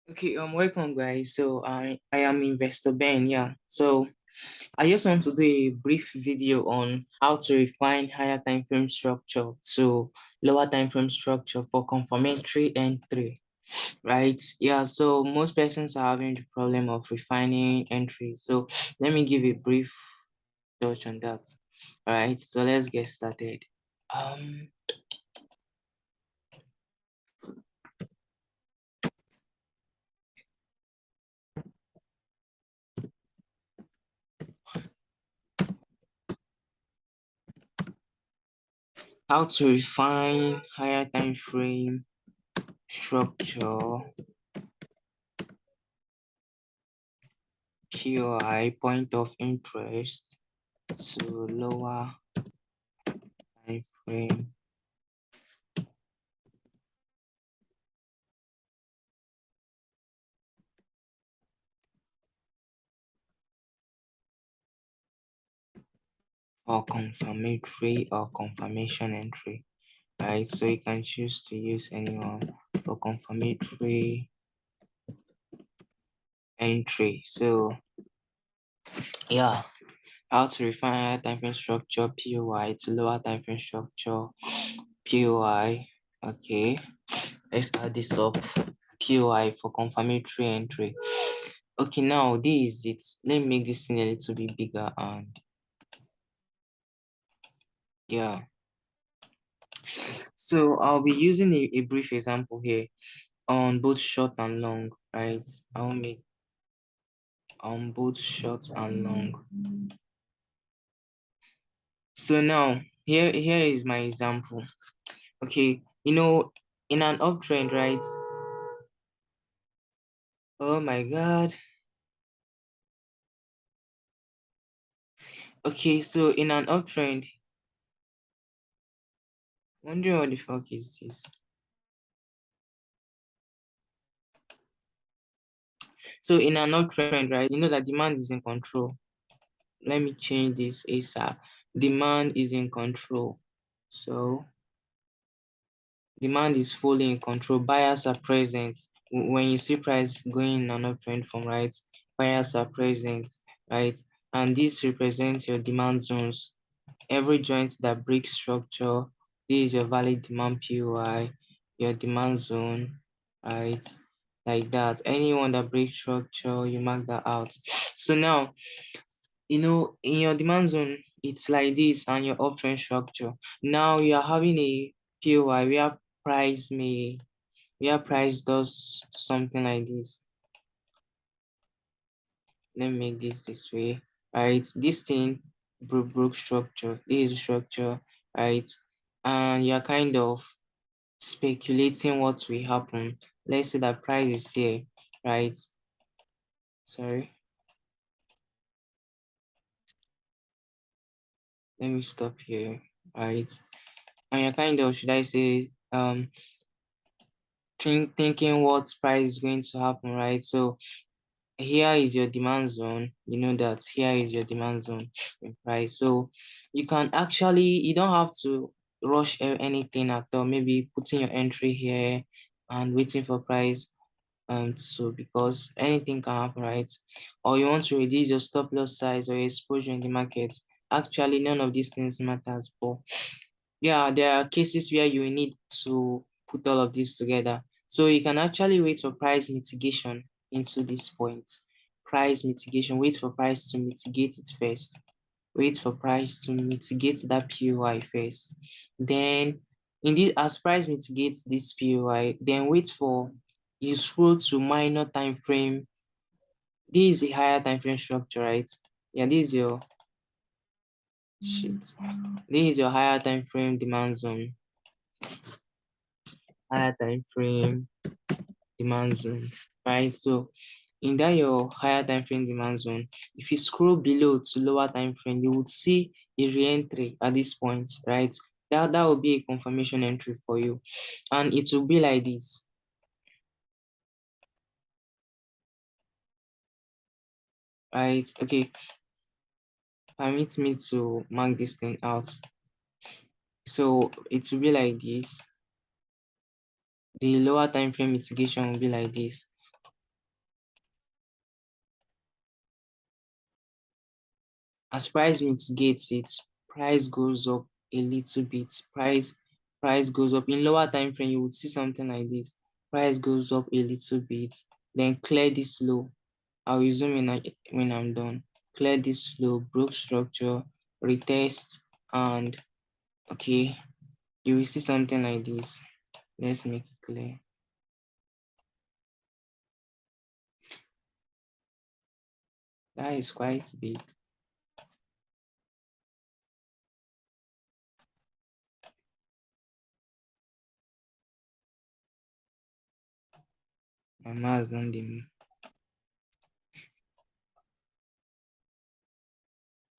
Okay, welcome guys. So I am Investor Ben, yeah. So I just want to do a brief video on how to refine higher time frame structure to lower time frame structure for confirmatory entry, right? Yeah, so most persons are having the problem of refining entry. So let me give a brief touch on that. All right, so let's get started. Um how to refine higher time frame structure POI point of interest to lower time frame or confirmatory or confirmation entry, right? So you can choose to use anyone for confirmatory entry. So yeah, how to refine higher time frame structure POI to lower time frame structure POI. Okay, let's add this up. POI for confirmatory entry. Okay, now this is it. Let me make this thing a little bit bigger and yeah. So I'll be using a brief example here on both short and long, right? I'll make on both short and long. So now here is my example. Okay, in an uptrend, right? Oh my god. Okay, so in an uptrend, wondering what the fuck is this? So in an uptrend, right? You know that demand is in control. Let me change this ASAP. Demand is in control. So demand is fully in control. Buyers are present. When you see price going in an uptrend form, right? Buyers are present, right? And this represents your demand zones. Every joint that breaks structure, this is your valid demand POI, your demand zone, right? Like that. Anyone that breaks structure, you mark that out. So now, in your demand zone, it's like this and your uptrend structure. Now you are having a POI where price does something like this. Let me make this way, right? This thing broke structure. This is structure, right? And you're kind of speculating what will happen. Let's say that price is here, right? Sorry. Let me stop here, right? And you're kind of, should I say, thinking what price is going to happen, right? So here is your demand zone. You know that here is your demand zone in price. So you can actually, you don't have to rush anything at all. Maybe putting your entry here and waiting for price. So because anything can happen, right? Or you want to reduce your stop loss size or your exposure in the market. Actually, none of these things matters, but yeah, there are cases where you need to put all of this together. So you can actually wait for price mitigation into this point. Price mitigation, wait for price to mitigate it first. Wait for price to mitigate that POI first. Then as price mitigates this POI, then wait for you scroll to minor time frame. This is a higher time frame structure, right? Yeah, this is your shit. This is your higher time frame demand zone. Higher time frame demand zone, right? So in that your higher time frame demand zone, if you scroll below to lower time frame, you would see a re-entry at this point, right? That will be a confirmation entry for you, and it will be like this, right? Okay, permit me to mark this thing out. So it will be like this. The lower time frame mitigation will be like this. As price mitigates it, price goes up a little bit. Price goes up. In lower time frame, you would see something like this. Price goes up a little bit, then clear this low. I'll resume when I'm done. Clear this low, broke structure, retest, and okay, you will see something like this. Let's make it clear. That is quite big. My mouse don't dey move.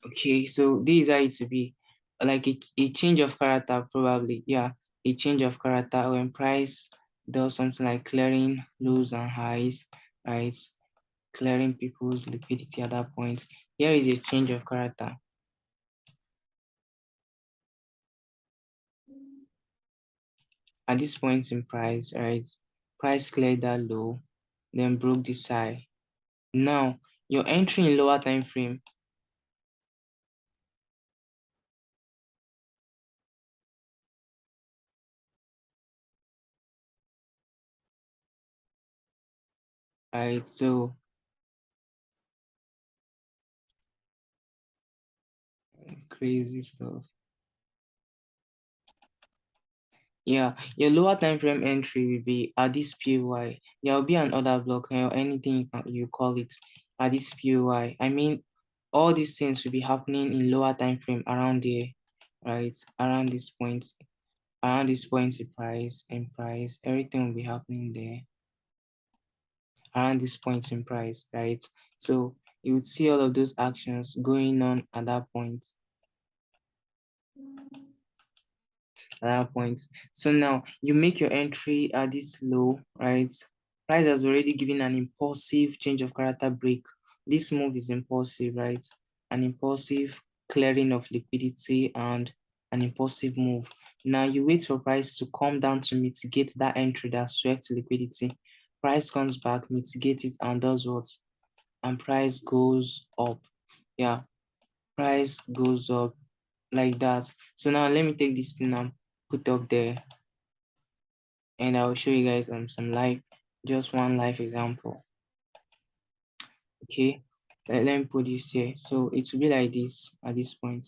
Okay, so this is how it to be. Like a change of character, probably. Yeah, a change of character when price does something like clearing lows and highs, right? Clearing people's liquidity at that point. Here is a change of character. At this point in price, right? Price cleared that low, then broke this high. Now, your entry in lower time frame, right? So crazy stuff. Yeah, your lower time frame entry will be at this POI. There will be an order block or anything you call it at this POI. I mean, all these things will be happening in lower time frame around there, right? Around this point in price, everything will be happening there around this point in price, right? So you would see all of those actions going on at that point. So now you make your entry at this low, right? Price has already given an impulsive change of character break. This move is impulsive, right? An impulsive clearing of liquidity and an impulsive move. Now you wait for price to come down to mitigate that entry that swept liquidity. Price comes back, mitigate it, and does what? And price goes up. Yeah, price goes up like that. So now let me take this thing and put up there, and I'll show you guys some live, just one live example. Okay, let me put this here. So it will be like this at this point.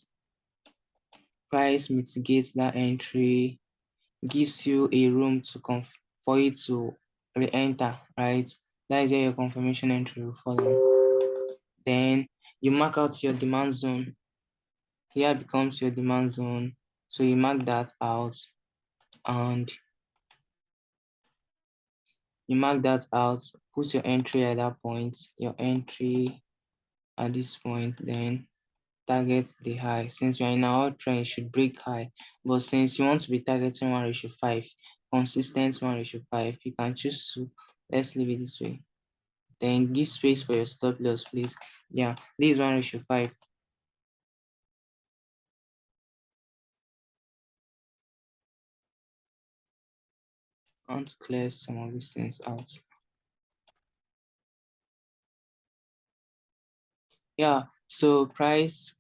Price mitigates that entry, gives you a room to for it to re-enter, right? That is where your confirmation entry will follow. Then you mark out your demand zone. Here becomes your demand zone. So you mark that out, and put your entry at that point, your entry at this point, then target the high. Since you're in our trend, you should break high. But since you want to be targeting 1:5, consistent 1:5, you can choose to, let's leave it this way. Then give space for your stop loss, please. Yeah, this is 1:5. I want to clear some of these things out. Yeah, so price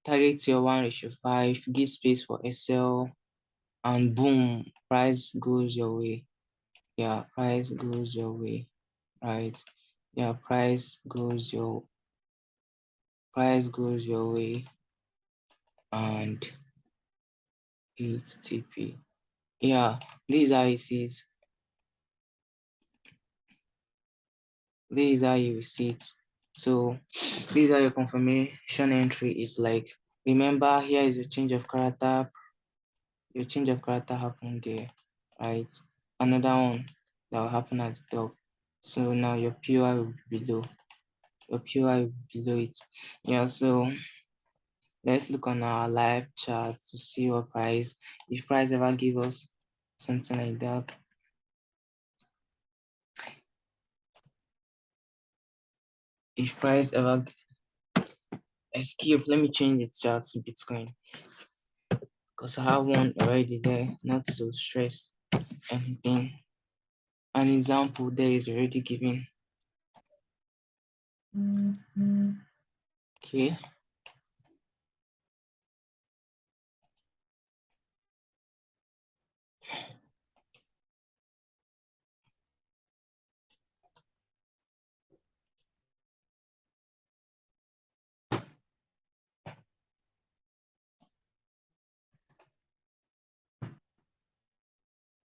target your 1:5, give space for SL, and boom, price goes your way. Yeah, price goes your way, right? Yeah, price goes your way, and it's TP. Yeah, these are it is. This is how you see it. So these are your confirmation entry. Is like, remember, here is your change of character. Your change of character happened there, right? Another one that will happen at the top. So now your POI will be below. Your POI will be below it. Yeah, so let's look on our live charts to see what price, if price ever give us something like that. If price ever escape, let me change the chart to Bitcoin because I have one already there, not to stress anything. An example there is already given. Okay.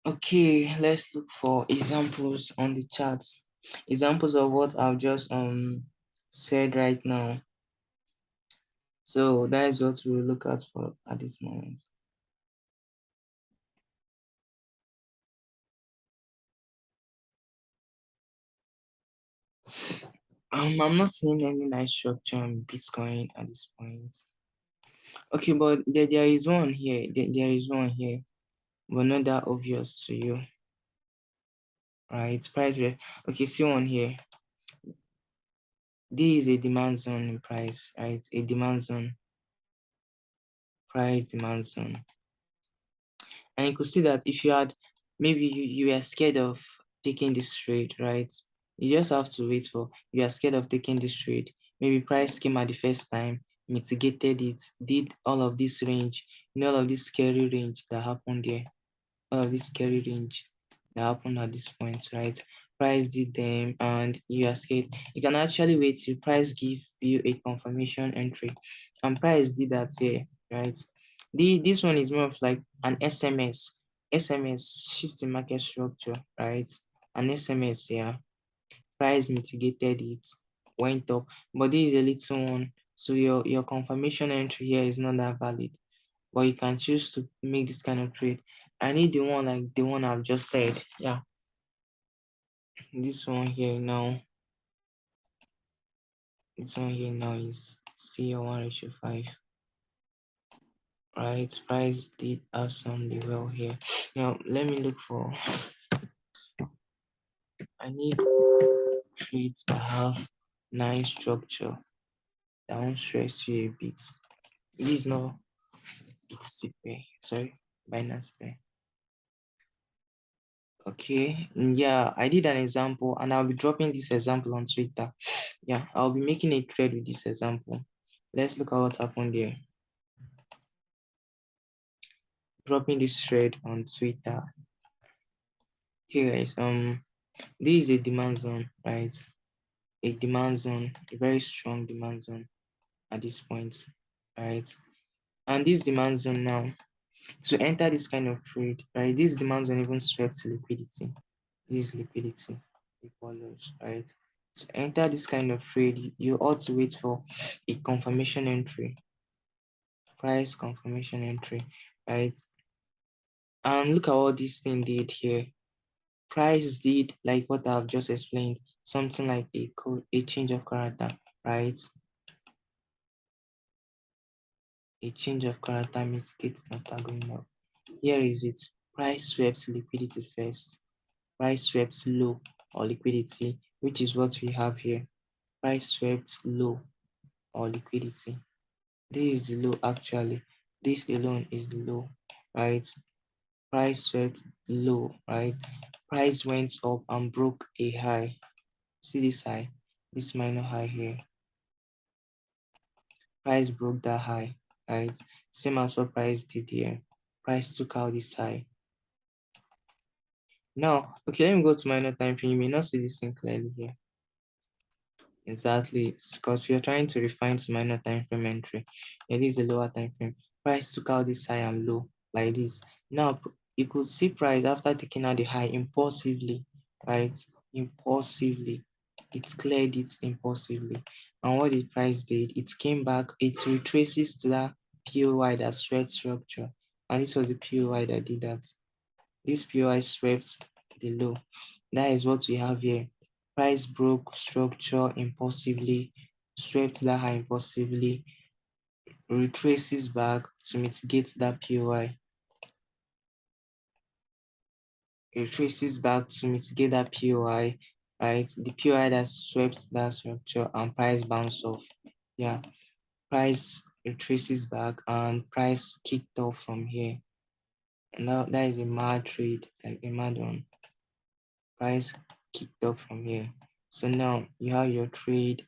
Okay, let's look for examples on the charts. Examples of what I've just said right now. So that is what we'll look at for at this moment. I'm not seeing any nice structure on Bitcoin at this point. Okay, but there is one here. There is one here, but not that obvious to you, right? Price rate. Okay, see one here. This is a demand zone in price, right? A demand zone, price demand zone. And you could see that if you had, maybe you were scared of taking this trade, right? You just have to wait for, you are scared of taking this trade. Maybe price came at the first time, mitigated it, did all of this range, all of this scary range that happened there, all of this scary range that happened at this point, right? Price did them and you are scared. You can actually wait till price give you a confirmation entry. And price did that here, right? This one is more of like an SMS. SMS shifts in market structure, right? An SMS, yeah. Price mitigated it, went up, but this is a little one. So your confirmation entry here is not that valid. But you can choose to make this kind of trade. I need the one like the one I've just said. Yeah. This one here now. This one here now is CL1/5. Right, price did have some level here. Now let me look for, I need trades that have nice structure that won't stress you a bit. This is not BTC sorry, Binance Pay. Okay, yeah, I did an example and I'll be dropping this example on Twitter. Yeah, I'll be making a trade with this example. Let's look at what happened there. Dropping this thread on Twitter. Okay, guys, this is a demand zone, right? A demand zone, a very strong demand zone at this point, right? And this demand zone now, to enter this kind of trade, right? This demand zone even swept liquidity. This is liquidity, it follows, right? To enter this kind of trade, you ought to wait for a confirmation entry, price confirmation entry, right? And look at what this thing did here. Price did like what I've just explained, something like a code, a change of character, right? A change of character means it can start going up. Here is it. Price swept liquidity first. Price swept low or liquidity, which is what we have here. Price swept low or liquidity. This is the low actually. This alone is the low, right? Price swept low, right? Price went up and broke a high. See this high, this minor high here. Price broke that high, right? Same as what price did here. Price took out this high. Now, okay, let me go to minor time frame. You may not see this thing clearly here. Exactly, because we are trying to refine to minor time frame entry. Yeah, this is a lower time frame. Price took out this high and low like this. Now you could see price after taking out the high impulsively, right? Impulsively. It cleared it impulsively. And what the price did, it came back, it retraces to that POI, that swept structure. And this was the POI that did that. This POI swept the low. That is what we have here. Price broke structure impulsively, swept that high impulsively, retraces back to mitigate that POI. It retraces back to mitigate that POI, right? The POI that swept that structure and price bounce off. Yeah, price retraces back and price kicked off from here. And that is a mad trade, like a mad one. price kicked up from here. So now you have your trade,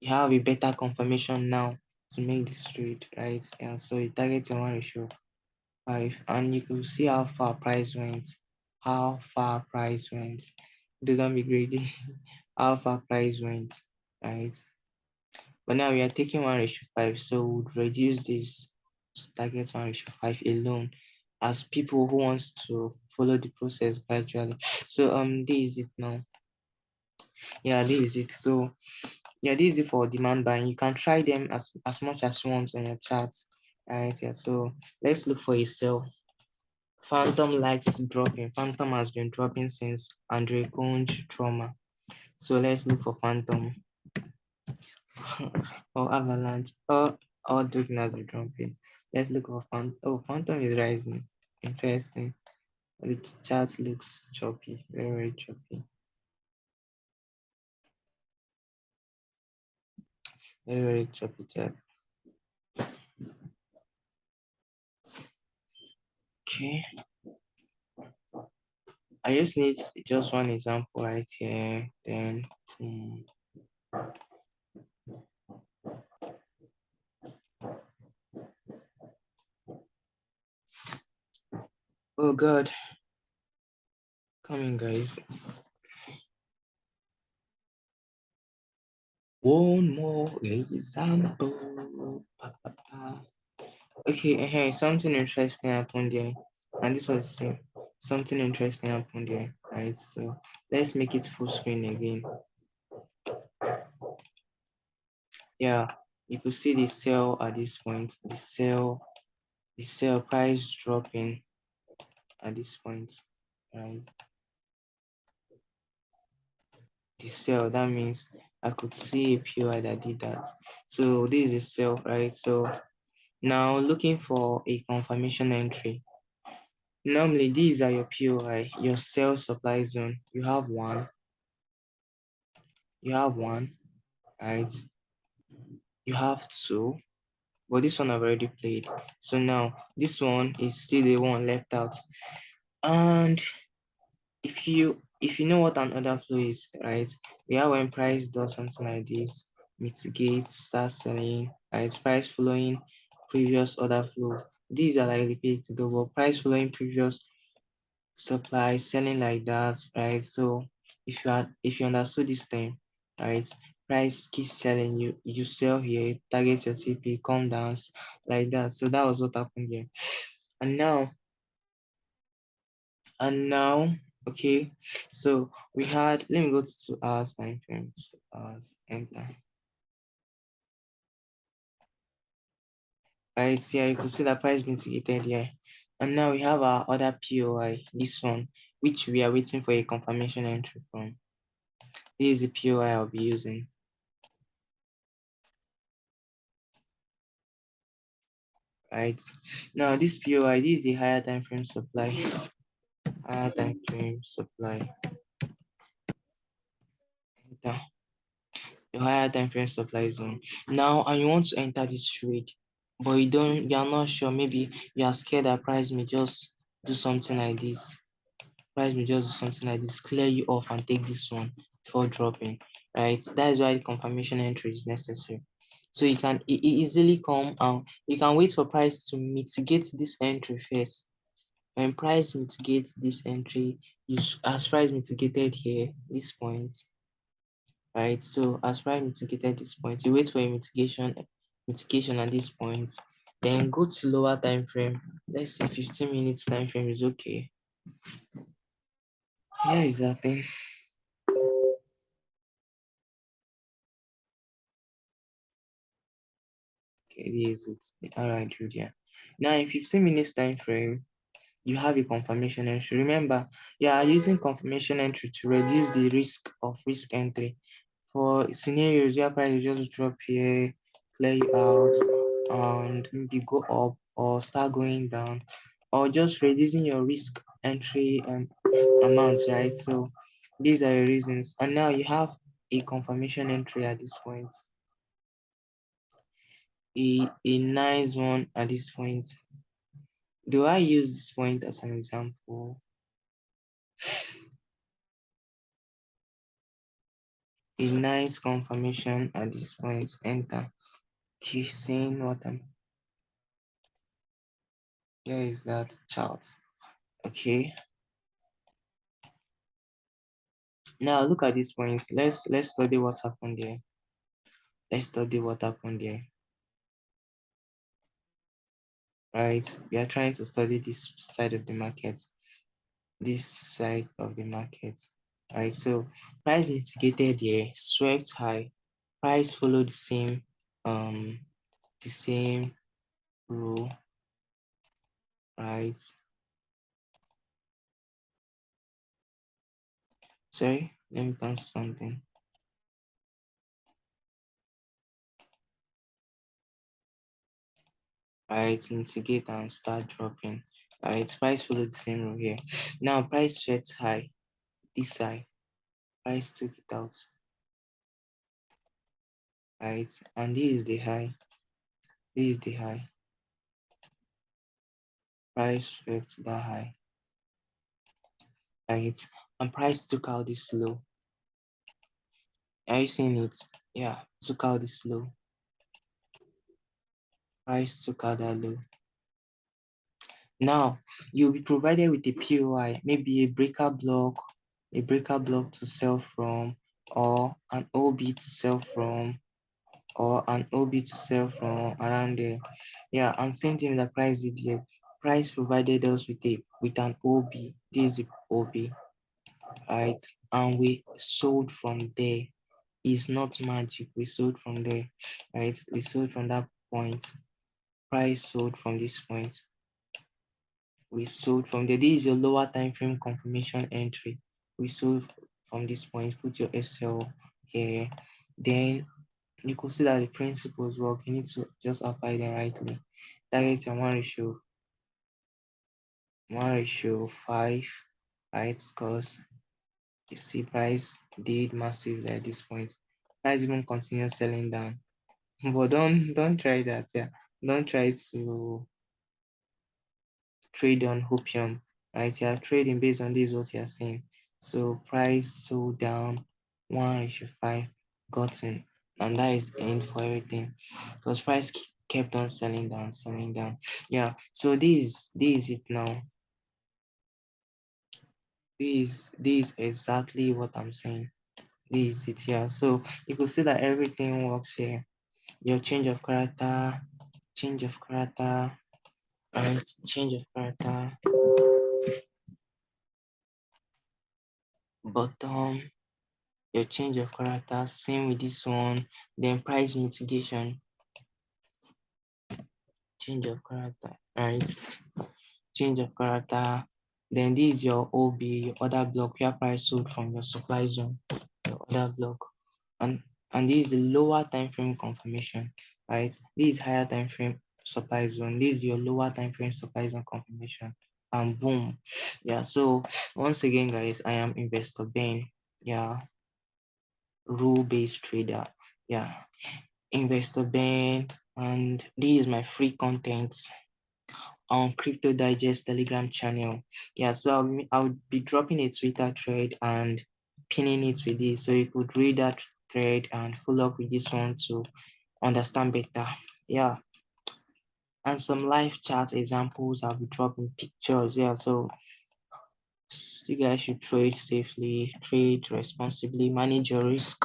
you have a better confirmation now to make this trade, right? Yeah, so you target your 1:5, and you could see how far price went, how far price went. Don't be greedy. How far price went, right? But now we are taking 1:5, so we would reduce this to target 1:5 alone, as people who wants to follow the process gradually. So this is it now. Yeah, this is it. So yeah, this is it for demand buying. You can try them as much as you want on your charts. Right, yeah. So let's look for a sell. Phantom likes dropping. Phantom has been dropping since Andre Conch trauma. So let's look for Phantom or Avalanche or Dogen has been dropping. Let's look for Phantom. Oh, Phantom is rising. Interesting. The chart looks choppy, very, very choppy. Very, very choppy chart. Okay. I just need just one example right here. Then, oh God, come in, guys. One more example. Pa, pa, pa. Okay, hey, something interesting happened there, and this was the same. Something interesting happened there, right? So let's make it full screen again. Yeah, you could see the sell at this point. The sell price dropping at this point, right? The sell, that means I could see a POI that did that. So this is a sell, right? So now looking for a confirmation entry. Normally these are your POI, your sell supply zone. You have one, right? You have two, but this one I've already played. So now this one is still the one left out. And if you know what an order flow is, right? We have when price does something like this, mitigates, starts selling, right? Price following previous order flow. These are like repeat to double price following previous supply, selling like that, right? So if you understood this thing, right? Price keeps selling, you sell here, target your TP, come down like that. So that was what happened here. And now and now, okay, so we had, let me go to 2 hours time frame, 2 hours, enter. Right here, you could see the price mitigated here. And now we have our other POI, this one, which we are waiting for a confirmation entry from. This is the POI I'll be using. Right now, this POI, this is the higher time frame supply. Higher time frame supply. Enter. The higher time frame supply zone. Now, and you want to enter this trade, but you're not sure. Maybe you are scared that price may just do something like this. Price may just do something like this, clear you off and take this one before dropping. Right? That is why the confirmation entry is necessary. So you can easily come out. You can wait for price to mitigate this entry first. When price mitigates this entry, as price mitigated here, this point, right? So as price mitigated this point, you wait for a mitigation at this point, then go to lower time frame. Let's say 15 minutes time frame is okay. Here is that thing. Okay, this is it. All right, Julia. Now in 15 minutes time frame, you have a confirmation entry. Remember, you are using confirmation entry to reduce the risk entry. For scenarios where price will just drop here, clear you out, and maybe go up or start going down, or just reducing your risk entry amounts, right? So these are your reasons. And now you have a confirmation entry at this point. A nice one at this point. Do I use this point as an example? a nice confirmation at this point. Enter. Keep seeing what I'm. Here is that chart. Okay. Now look at this point. Let's study what's happened there. Let's study what happened there. Right? We are trying to study this side of the market. This side of the market. Right? So price mitigated here, swept high. Price followed the same rule, right? Sorry, let me cancel something. Right, mitigate and start dropping. Right, price followed the same rule here. Now price swept high, this high, price took it out. Right, and this is the high, this is the high. Price swept that high. Right, and price took out this low. Are you seeing it? Yeah, took out this low. Price took out that low. Now you'll be provided with a POI, maybe a breaker block to sell from, or an OB to sell from, or an OB to sell from around there. Yeah, and same thing with the price did here. Price provided us with an OB. This is OB, right? And we sold from there. It's not magic. We sold from there, right? We sold from that point. Price sold from this point. We sold from there. This is your lower time frame confirmation entry. We sold from this point. Put your SL here. Then you could see that the principles work. You need to just apply them rightly. Target your 1:5, right? Because you see price did massively at this point. Price even continue selling down. But don't try that. Yeah. Don't try to trade on opium, right? You are trading based on this what you are saying. So price sold down 1:5 gotten, and that is the end for everything. Because price kept on selling down, selling down. Yeah. So this is it now. This is exactly what I'm saying. This is it here. So you could see that everything works here. Your change of character, and change of character, bottom, your change of character, same with this one. Then price mitigation, change of character, right? Change of character. Then this is your OB, your other block where price sold from your supply zone, your other block. And this is the lower time frame confirmation, right? This is higher time frame supply zone. This is your lower time frame supply zone confirmation. And boom. Yeah. So once again, guys, I am Investor Ben. Yeah, rule-based trader. Yeah, Investor Ben, and this is my free content on Crypto Digest Telegram channel. Yeah, so I'll be dropping a Twitter thread and pinning it with this, so you could read that thread and follow up with this one to understand better. Yeah, and some live chat examples. I'll be dropping pictures. Yeah, so you guys should trade safely, trade responsibly, manage your risk.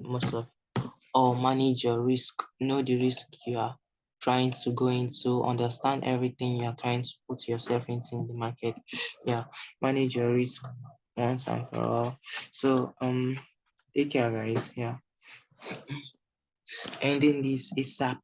Most of or manage your risk, know the risk you are trying to go into, understand everything you are trying to put yourself into in the market. Yeah, manage your risk once and for all. So take care, guys. Yeah, ending this ASAP.